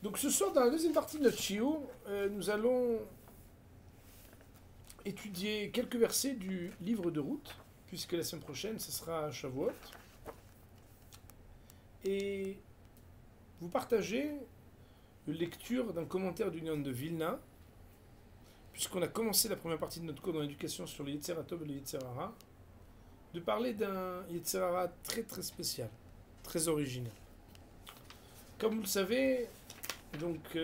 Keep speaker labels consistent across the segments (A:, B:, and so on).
A: Donc ce soir, dans la deuxième partie de notre shiur, nous allons étudier quelques versets du livre de Ruth, puisque la semaine prochaine, ce sera Shavuot. Et vous partagez une lecture d'un commentaire du Gaon de Vilna, puisqu'on a commencé la première partie de notre cours dans l'éducation sur le Yetzer HaTov et le Yetzer Hara, de parler d'un Yetzer Hara très très spécial, très original. Comme vous le savez, donc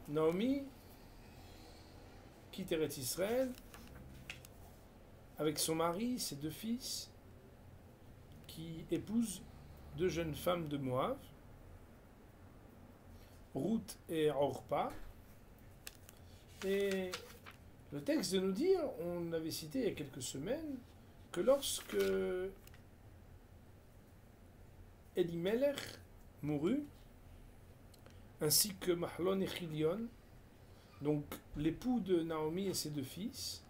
A: Naomi quitte Eretz Israël avec son mari, ses deux fils, qui épousent deux jeunes femmes de Moab, Ruth et Orpa. Et le texte de nous dire, on avait cité il y a quelques semaines, que lorsque Elimelech mourut, ainsi que Mahlon et Chilion, donc l'époux de Naomi et ses deux fils,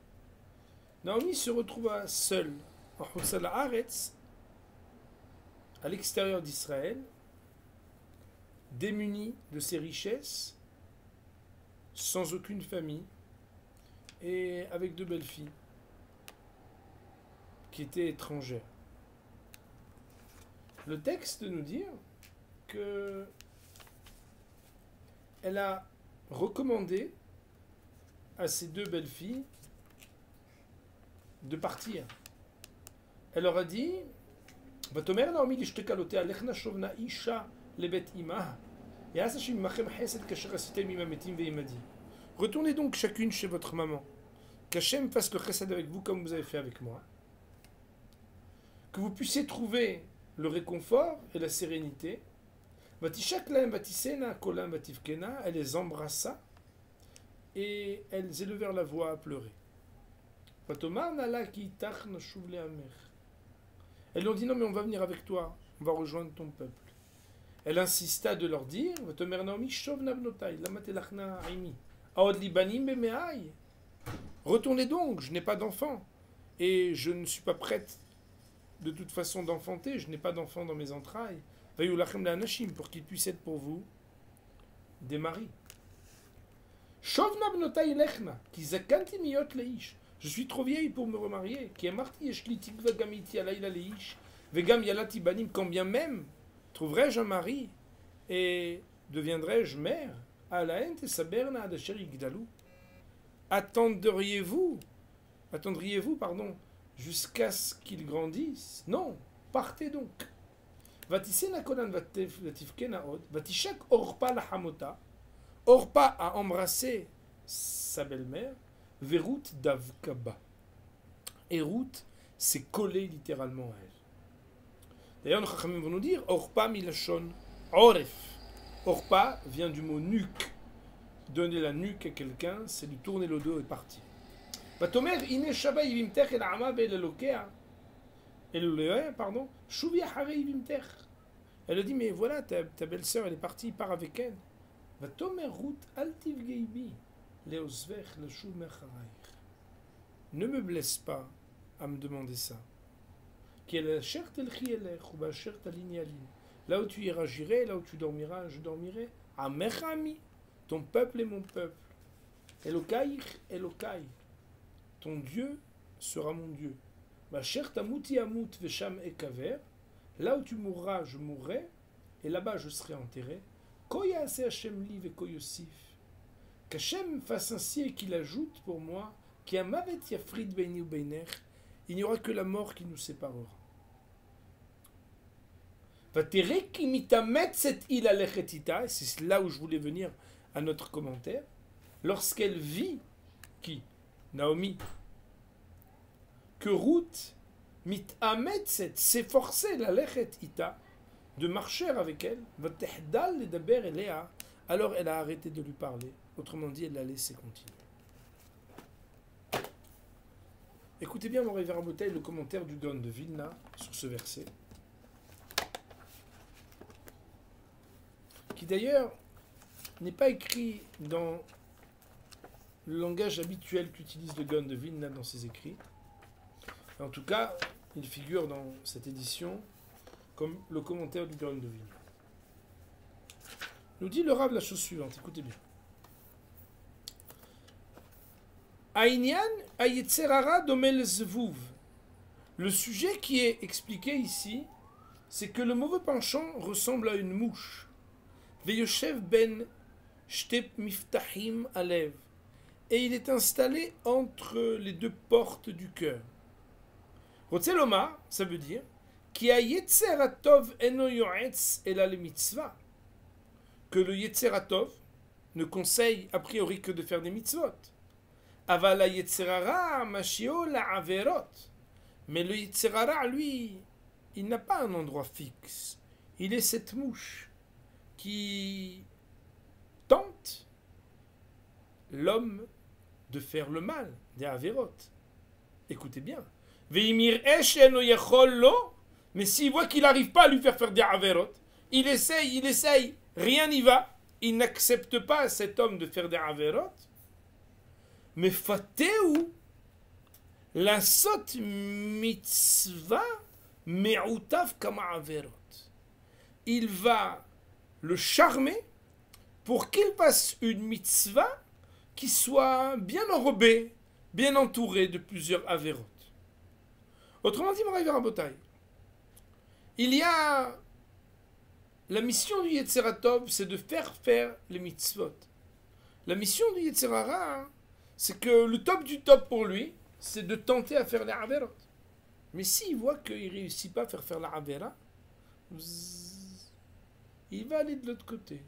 A: Naomi se retrouva seule en Hussal Haaretz, à l'extérieur d'Israël, démunie de ses richesses, sans aucune famille, et avec deux belles filles qui étaient étrangères. Le texte nous dit que elle a recommandé à ces deux belles filles de partir. Elle leur a dit retournez donc chacune chez votre maman, qu'Hachem fasse le chesed avec vous comme vous avez fait avec moi, que vous puissiez trouver le réconfort et la sérénité. Elle les embrassa et elles élevèrent la voix à pleurer. Elles lui ont dit non mais on va venir avec toi, on va rejoindre ton peuple. Elle insista de leur dire retournez donc, je n'ai pas d'enfant et je ne suis pas prête de toute façon d'enfanter, je n'ai pas d'enfant dans mes entrailles. Pour qu'il puisse être pour vous des maris. Je suis trop vieille pour me remarier. Quand bien même trouverai-je un mari et deviendrai-je mère. Attendriez-vous, jusqu'à ce qu'il grandisse? Non, partez donc. Orpa a embrassé sa belle-mère, Verut Davkaba. Et Ruth s'est collée littéralement à elle. D'ailleurs, nos Chachamim vont nous dire Orpa milachon oref. Orpa vient du mot nuque. Donner la nuque à quelqu'un, c'est lui tourner le dos et partir. Vatomer ine shaba yivimtech el ama bel elokea. Pardon, elle a dit, mais voilà, ta belle-sœur, elle est partie, part avec elle. Ne me blesse pas à me demander ça. Là où tu iras, j'irai, là où tu dormiras, je dormirai. Ton peuple est mon peuple. Elokai, Elokai. Ton Dieu sera mon Dieu. Là où tu mourras, je mourrai, et là-bas je serai enterré. Qu'Hachem fasse ainsi et qu'il ajoute pour moi il n'y aura que la mort qui nous séparera. Et c'est là où je voulais venir à notre commentaire. Lorsqu'elle vit, qui? Naomi, que Ruth s'efforçait la lechet ita de marcher avec elle, alors elle a arrêté de lui parler. Autrement dit, elle l'a laissé continuer. Écoutez bien, mon révérend Botaï, le commentaire du Gaon de Vilna sur ce verset, qui d'ailleurs n'est pas écrit dans le langage habituel qu'utilise le Gaon de Vilna dans ses écrits. En tout cas, il figure dans cette édition comme le commentaire du Gaon de Vilna. Nous dit le Rav la chose suivante, écoutez bien. Aïnyan ayetserara domel zvuv. Le sujet qui est expliqué ici, c'est que le mauvais penchant ressemble à une mouche. Veyoshev ben shtep miftahim alev. Et il est installé entre les deux portes du cœur. Rotzeloma, ça veut dire ki ayetzeratov eno yoetz ela le mitzvah. Que le yetzeratov ne conseille a priori que de faire des mitzvot. Aval hayetzerara mashio la averot. Mais le Yitzhara, lui, il n'a pas un endroit fixe. Il est cette mouche qui tente l'homme de faire le mal, des Averot. Écoutez bien. Mais s'il voit qu'il n'arrive pas à lui faire des Averot, il essaye, rien n'y va. Il n'accepte pas cet homme de faire des Averot. Mais Fateu, la sot mitzvah me'utav kama averot. Il va le charmer pour qu'il fasse une mitzvah qui soit bien enrobée, bien entourée de plusieurs averot. Autrement dit, Moraï Verabotai, il y a la mission du Yetzeratov, c'est de faire les mitzvot. La mission du Yetzerara, c'est que le top du top pour lui, c'est de tenter à faire les averot. Mais s'il voit qu'il ne réussit pas à faire la avera, il va aller de l'autre côté.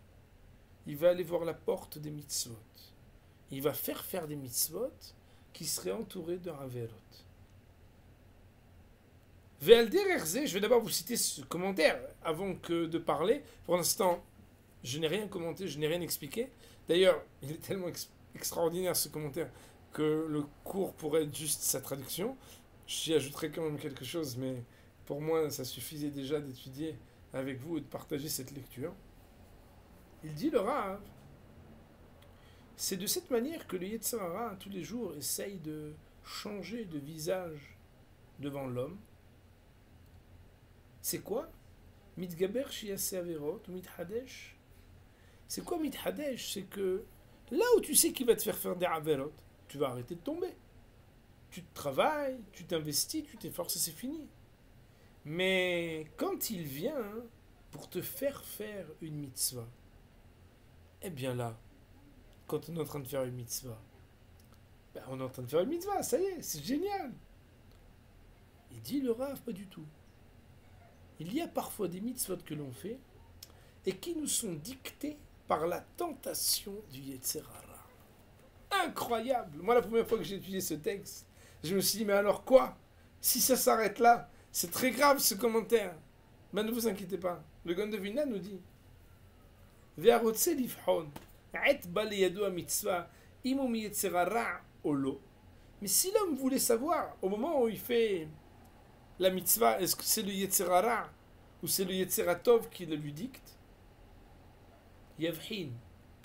A: Il va aller voir la porte des mitzvot. Il va faire des mitzvot qui seraient entourés de averot. Je vais d'abord vous citer ce commentaire avant que de parler. Pour l'instant, je n'ai rien commenté, je n'ai rien expliqué. D'ailleurs, il est tellement extraordinaire ce commentaire que le cours pourrait être juste sa traduction. J'y ajouterai quand même quelque chose, mais pour moi, ça suffisait déjà d'étudier avec vous et de partager cette lecture. Il dit le Rav, c'est de cette manière que le Yetzirara, tous les jours, essaye de changer de visage devant l'homme. C'est quoi? Mitgaber shiase averot ou mithadesh. C'est quoi mithadesh? C'est que là où tu sais qu'il va te faire des averot, tu vas arrêter de tomber. Tu travailles, tu t'investis, tu t'efforces et c'est fini. Mais quand il vient pour te faire une mitzvah, eh bien là, quand on est en train de faire une mitzvah, on est en train de faire une mitzvah, ça y est, c'est génial. Il dit le Rav, pas du tout. Il y a parfois des mitzvot que l'on fait et qui nous sont dictés par la tentation du Yetzirara. Incroyable! Moi, la première fois que j'ai étudié ce texte, je me suis dit, mais alors quoi? Si ça s'arrête là, c'est très grave ce commentaire. Mais ne vous inquiétez pas. Le Gaon de Vilna nous dit Ve'arotse livhon, et baleyado a mitzvah, imu mi Yetzirara olo. Mais si l'homme voulait savoir, au moment où il fait la mitzvah, est-ce que c'est le Yetzirara ou c'est le Yetziratov qui le lui dicte? Yavhin,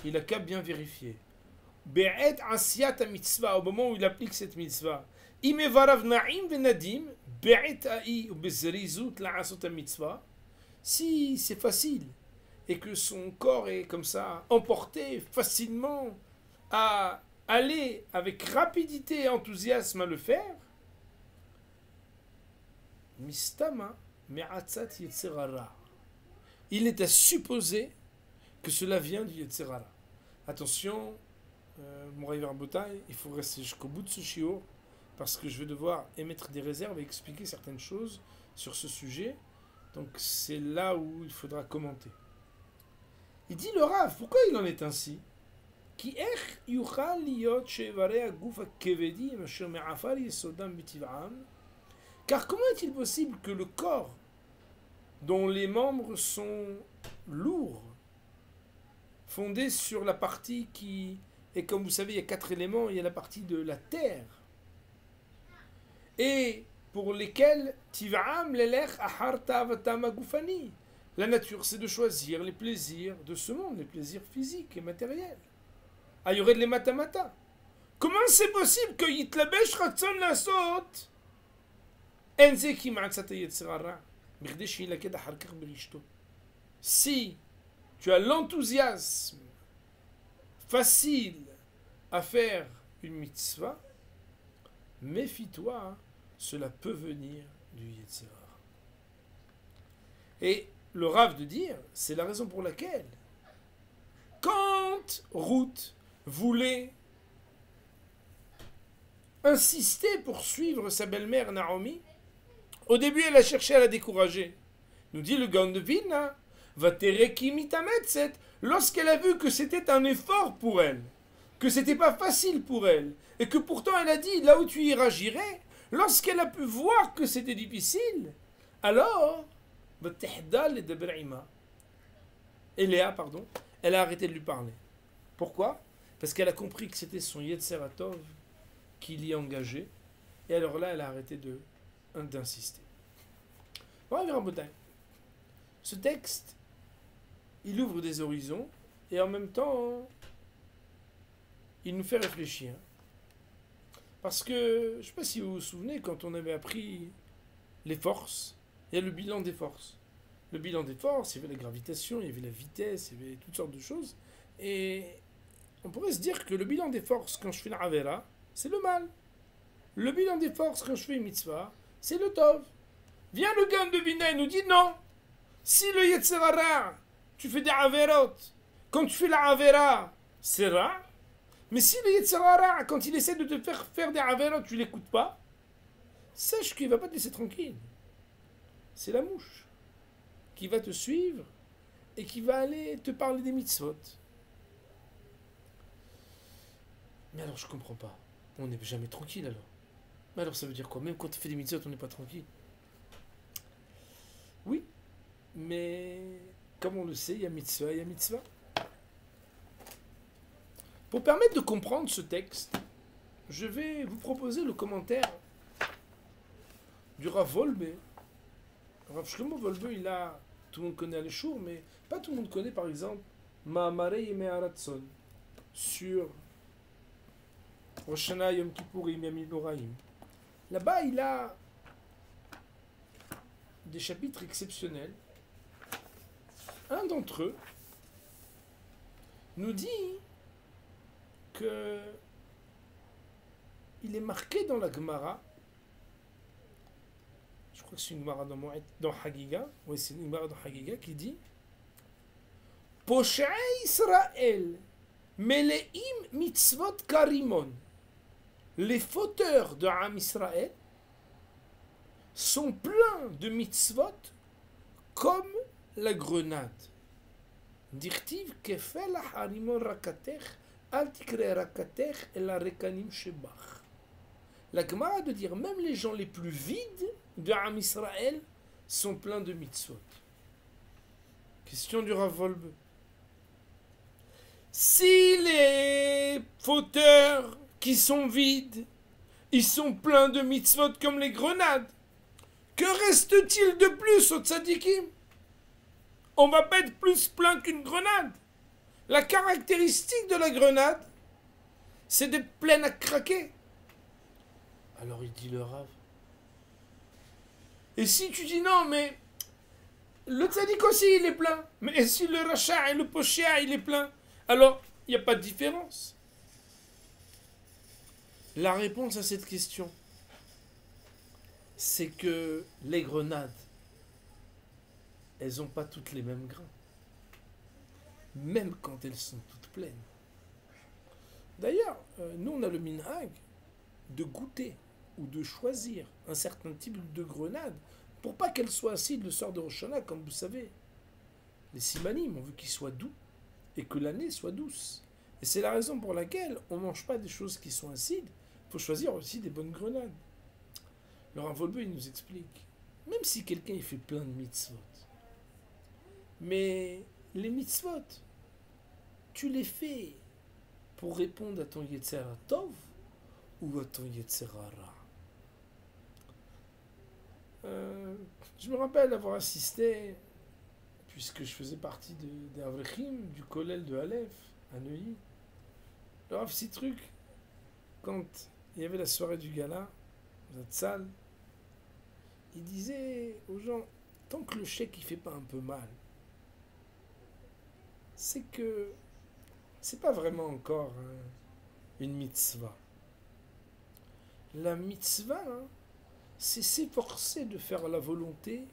A: il a qu'à bien vérifier. Be'et asiyat mitzvah, au moment où il applique cette mitzvah. Imevarav na'im venadim, be'et a'i ou bezrizut la'asot mitzvah. Si c'est facile et que son corps est comme ça emporté facilement à aller avec rapidité et enthousiasme à le faire, mistama me'atzat yetzirara. Il est à supposer que cela vient du Yetzirara. Attention, Moraï Verbotaï, il faut rester jusqu'au bout de ce shiur parce que je vais devoir émettre des réserves et expliquer certaines choses sur ce sujet. Donc c'est là où il faudra commenter. Il dit le Rav, pourquoi il en est ainsi? Ki ech yuchal liyot shevarei haguf hakevedim asher me'afar yesodam b'tiv'am. Car comment est-il possible que le corps dont les membres sont lourds, fondés sur la partie qui est, comme vous savez, il y a 4 éléments, il y a la partie de la terre, et pour lesquels Tiv'am lelech ahar ta'avatam hagufani. La nature, c'est de choisir les plaisirs de ce monde, les plaisirs physiques et matériels. Ayored le matamata. Comment c'est possible que yitlabesh ratzon lasot enze ki ma'atzat yetzirara? Si tu as l'enthousiasme facile à faire une mitzvah, méfie-toi, hein, cela peut venir du Yetzer Hara. Et le Rav de dire, c'est la raison pour laquelle, quand Ruth voulait insister pour suivre sa belle-mère Naomi, au début elle a cherché à la décourager. Nous dit le Gaon de Vilna, Vatereki mitametzet, lorsqu'elle a vu que c'était un effort pour elle, que c'était pas facile pour elle, et que pourtant elle a dit, là où tu iras, j'irai, lorsqu'elle a pu voir que c'était difficile, alors, Léa, pardon, elle a arrêté de lui parler. Pourquoi? Parce qu'elle a compris que c'était son Yetzer Hatov qui l'y engageait, et alors là, elle a arrêté d'insister. Voilà, Rabotai. Ce texte, il ouvre des horizons, et en même temps, il nous fait réfléchir. Parce que, je ne sais pas si vous vous souvenez, quand on avait appris les forces, il y a le bilan des forces. Le bilan des forces, il y avait la gravitation, il y avait la vitesse, il y avait toutes sortes de choses. Et on pourrait se dire que le bilan des forces, quand je fais la Avera, c'est le mal. Le bilan des forces, quand je fais une mitzvah, c'est le Tov. Vient le Gaon de Vilna et nous dit non. Si le Yetzer Hara, tu fais des Averot, quand tu fais la Avera, c'est rare. Mais si le Yetzer Hara, quand il essaie de te faire des Averot, tu ne l'écoutes pas, sache qu'il ne va pas te laisser tranquille. C'est la mouche qui va te suivre et qui va aller te parler des mitzvot. Mais alors je ne comprends pas. On n'est jamais tranquille alors. Mais alors ça veut dire quoi? Même quand on fait des mitzvot, on n'est pas tranquille. Oui, mais comme on le sait, il y a mitzvah, il y a mitzvah. Pour permettre de comprendre ce texte, je vais vous proposer le commentaire du Rav Wolbe. Rav Shlomo Wolbe, tout le monde connaît Alishour, mais pas tout le monde connaît par exemple Ma'amarei Yemei Haratzon sur Rosh Hashanah, Yom Kippour et Yamim Noraim. Là-bas, il a des chapitres exceptionnels. Un d'entre eux nous dit que il est marqué dans la Gemara, je crois que c'est une Gemara dans Hagiga, oui c'est une Gemara dans Hagiga qui dit Poshei Israël Meleim mitzvot karimon, les fauteurs de Am Israël sont pleins de mitzvot comme la grenade. Dirtiv kefel harimon rakatech al tikre rakatech el arekanim shebach. La Gemara de dire même les gens les plus vides de Am Israël sont pleins de mitzvot. Question du Rav Wolbe. Si les fauteurs qui sont vides, ils sont pleins de mitzvot comme les grenades, que reste-t-il de plus au tzadikim? On va pas être plus plein qu'une grenade. La caractéristique de la grenade, c'est d'être pleine à craquer. Alors il dit le Rav. Et si tu dis non, mais le tzadik aussi il est plein. Mais si le rachat et le pochia il est plein, alors il n'y a pas de différence. La réponse à cette question, c'est que les grenades, elles n'ont pas toutes les mêmes grains. Même quand elles sont toutes pleines. D'ailleurs, nous on a le minhag de goûter ou de choisir un certain type de grenade pour pas qu'elle soit acide le soir de Rosh Hashanah, comme vous savez. Les simanim, on veut qu'ils soient doux et que l'année soit douce. Et c'est la raison pour laquelle on ne mange pas des choses qui sont acides. Il faut choisir aussi des bonnes grenades. Le Rav Wolbe, il nous explique, même si quelqu'un il fait plein de mitzvot, mais les mitzvot, tu les fais pour répondre à ton Yetzer Tov ou à ton Yetzer Hara. Je me rappelle avoir assisté, puisque je faisais partie des Avrechim, du Kollel de Aleph, à Neuilly. Le Rav Sitruk, quand il y avait la soirée du gala, dans cette salle, il disait aux gens, tant que le chèque il fait pas un peu mal, c'est que c'est pas vraiment encore une mitzvah. La mitzvah, c'est s'efforcer de faire la volonté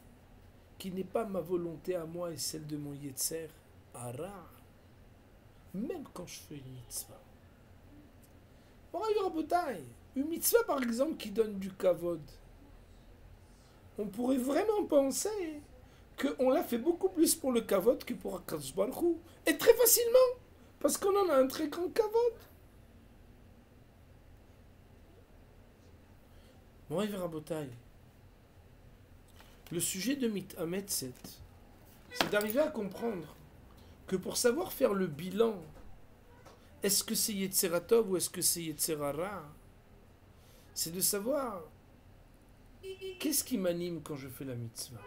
A: qui n'est pas ma volonté à moi et celle de mon Yetzer Hara, même quand je fais une mitzvah. Une mitzvah par exemple qui donne du kavod, on pourrait vraiment penser qu'on l'a fait beaucoup plus pour le kavod que pour Akadosh Baruch Hu. Et très facilement, parce qu'on en a un très grand kavod. Moïse Rabotai, le sujet de Mit-Hametzet, c'est d'arriver à comprendre que pour savoir faire le bilan, est-ce que c'est Yetzeratov ou est-ce que c'est Yetzerara, c'est de savoir qu'est-ce qui m'anime quand je fais la mitzvah.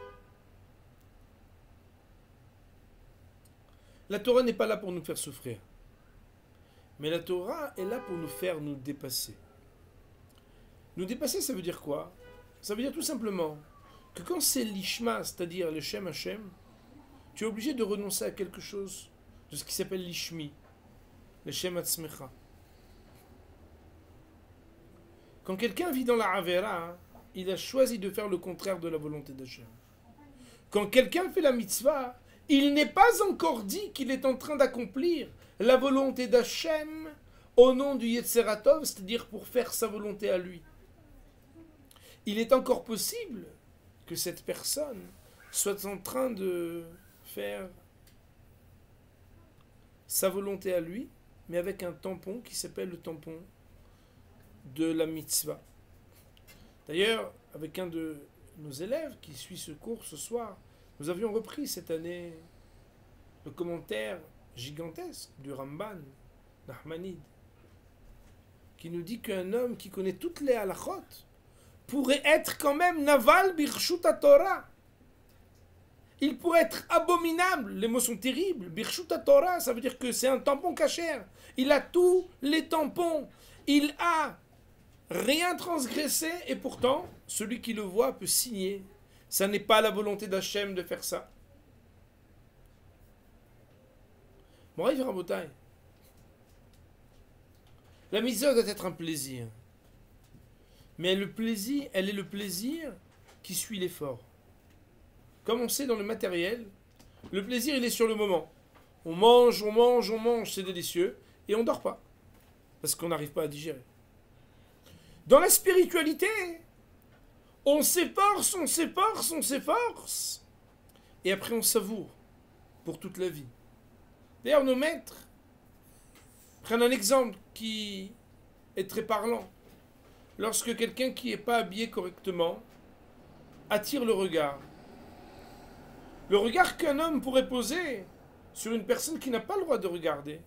A: La Torah n'est pas là pour nous faire souffrir, mais la Torah est là pour nous faire nous dépasser. Nous dépasser, ça veut dire quoi? Ça veut dire tout simplement que quand c'est l'ishma, c'est-à-dire le Shem Hashem, tu es obligé de renoncer à quelque chose de ce qui s'appelle l'ishmi, le Shem Atzmecha. Quand quelqu'un vit dans la Avera, il a choisi de faire le contraire de la volonté d'Hachem. Quand quelqu'un fait la mitzvah, il n'est pas encore dit qu'il est en train d'accomplir la volonté d'Hachem au nom du Yetzeratov, c'est-à-dire pour faire sa volonté à lui. Il est encore possible que cette personne soit en train de faire sa volonté à lui, mais avec un tampon qui s'appelle le tampon de la mitzvah. D'ailleurs, avec un de nos élèves qui suit ce cours ce soir, nous avions repris cette année le commentaire gigantesque du Ramban, Nachmanide, qui nous dit qu'un homme qui connaît toutes les halachot pourrait être quand même naval birshut Torah. Il pourrait être abominable, les mots sont terribles. Birshut Torah, ça veut dire que c'est un tampon cachère. Il a tous les tampons. Il a rien transgressé et pourtant, celui qui le voit peut signer. Ça n'est pas la volonté d'Hachem de faire ça. Moraï Rabotai. La mitzvah doit être un plaisir. Mais le plaisir, elle est le plaisir qui suit l'effort. Comme on sait dans le matériel, le plaisir il est sur le moment. On mange, c'est délicieux, et on ne dort pas. Parce qu'on n'arrive pas à digérer. Dans la spiritualité, on s'efforce, et après on savoure pour toute la vie. D'ailleurs, nos maîtres prennent un exemple qui est très parlant. Lorsque quelqu'un qui n'est pas habillé correctement attire le regard. Le regard qu'un homme pourrait poser sur une personne qui n'a pas le droit de regarder,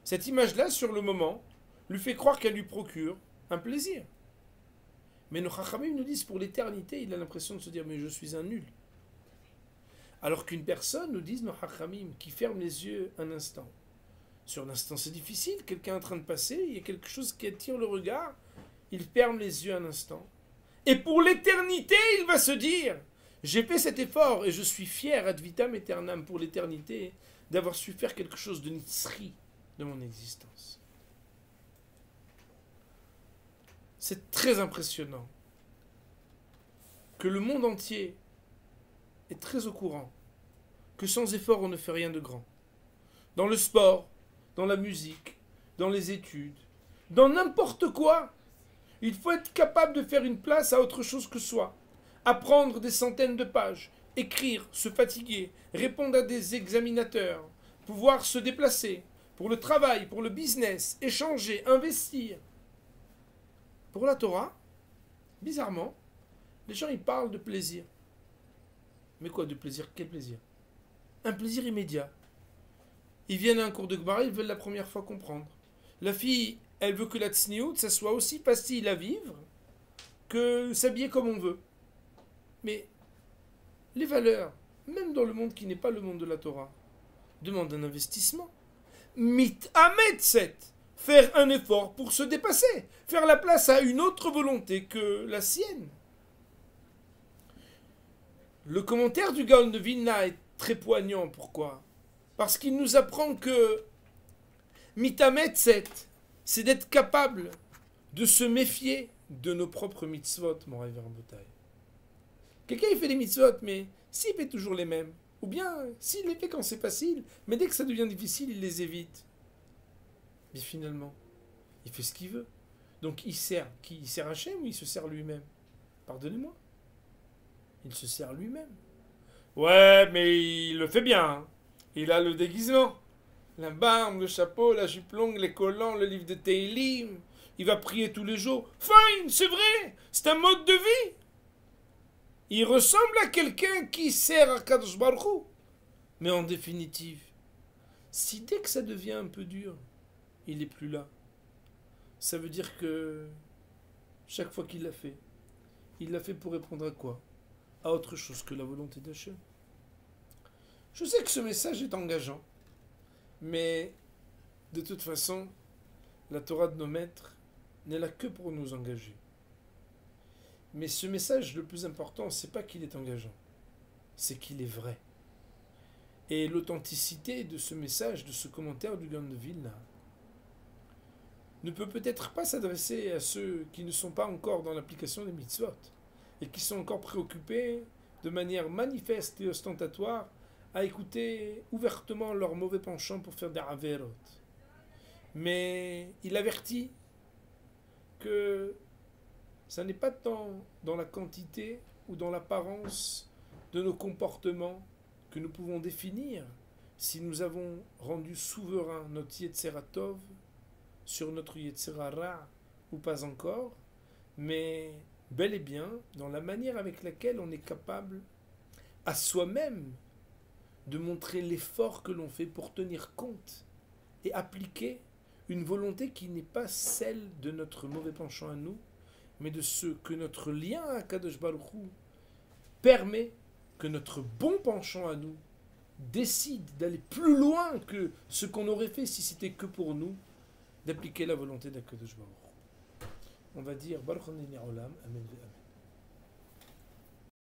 A: cette image-là, sur le moment, lui fait croire qu'elle lui procure un plaisir. Mais nos chachamim nous disent, pour l'éternité, il a l'impression de se dire, mais je suis un nul. Alors qu'une personne, nous disent nos chachamim, qui ferme les yeux un instant. Sur l'instant, c'est difficile, quelqu'un est en train de passer, il y a quelque chose qui attire le regard, il ferme les yeux un instant. Et pour l'éternité, il va se dire, j'ai fait cet effort et je suis fier, ad vitam aeternam, pour l'éternité, d'avoir su faire quelque chose de nitzri de mon existence. C'est très impressionnant que le monde entier est très au courant que sans effort, on ne fait rien de grand. Dans le sport, dans la musique, dans les études, dans n'importe quoi, il faut être capable de faire une place à autre chose que soi. Apprendre des centaines de pages, écrire, se fatiguer, répondre à des examinateurs, pouvoir se déplacer pour le travail, pour le business, échanger, investir. Pour la Torah, bizarrement, les gens ils parlent de plaisir. Mais quoi de plaisir? Quel plaisir? Un plaisir immédiat. Ils viennent à un cours de Gemara, ils veulent la première fois comprendre. La fille, elle veut que la tsniout, ça soit aussi facile à vivre que s'habiller comme on veut. Mais les valeurs, même dans le monde qui n'est pas le monde de la Torah, demandent un investissement. Mit-hametzet, faire un effort pour se dépasser, faire la place à une autre volonté que la sienne. Le commentaire du Gaon de Vilna est très poignant. Pourquoi? Parce qu'il nous apprend que mitametzet, c'est d'être capable de se méfier de nos propres mitzvot, mon rêve en bouteille. Quelqu'un il fait des mitzvot, mais s'il fait toujours les mêmes, ou bien s'il les fait quand c'est facile, mais dès que ça devient difficile, il les évite. Mais finalement, il fait ce qu'il veut. Donc il sert qui? Il sert Hachem ou il se sert lui-même? Pardonnez-moi. Il se sert lui-même. Ouais, mais il le fait bien. Hein. Il a le déguisement. La barbe, le chapeau, la jupe longue, les collants, le livre de Teilim. Il va prier tous les jours. Fine, c'est vrai. C'est un mode de vie. Il ressemble à quelqu'un qui sert à Kadosh Baruch Hu. Mais en définitive, si dès que ça devient un peu dur, il n'est plus là, ça veut dire que chaque fois qu'il l'a fait, il l'a fait pour répondre à quoi? À autre chose que la volonté d'Hachem. Je sais que ce message est engageant, mais de toute façon, la Torah de nos maîtres n'est là que pour nous engager. Mais ce message, le plus important, c'est pas qu'il est engageant, c'est qu'il est vrai. Et l'authenticité de ce message, de ce commentaire du Gaon de Vilna, ne peut peut-être pas s'adresser à ceux qui ne sont pas encore dans l'application des mitzvot et qui sont encore préoccupés de manière manifeste et ostentatoire à écouter ouvertement leur mauvais penchant pour faire des averot. Mais il avertit que ça n'est pas tant dans la quantité ou dans l'apparence de nos comportements que nous pouvons définir si nous avons rendu souverain notre Yetzera Tov sur notre Yetzera Ra ou pas encore, mais bel et bien dans la manière avec laquelle on est capable à soi-même de montrer l'effort que l'on fait pour tenir compte et appliquer une volonté qui n'est pas celle de notre mauvais penchant à nous, mais de ce que notre lien à Kadosh Baruch Hu permet, que notre bon penchant à nous décide d'aller plus loin que ce qu'on aurait fait si c'était que pour nous, d'appliquer la volonté d'Akadosh Baruch Hu. On va dire Baruch Olam, Amen.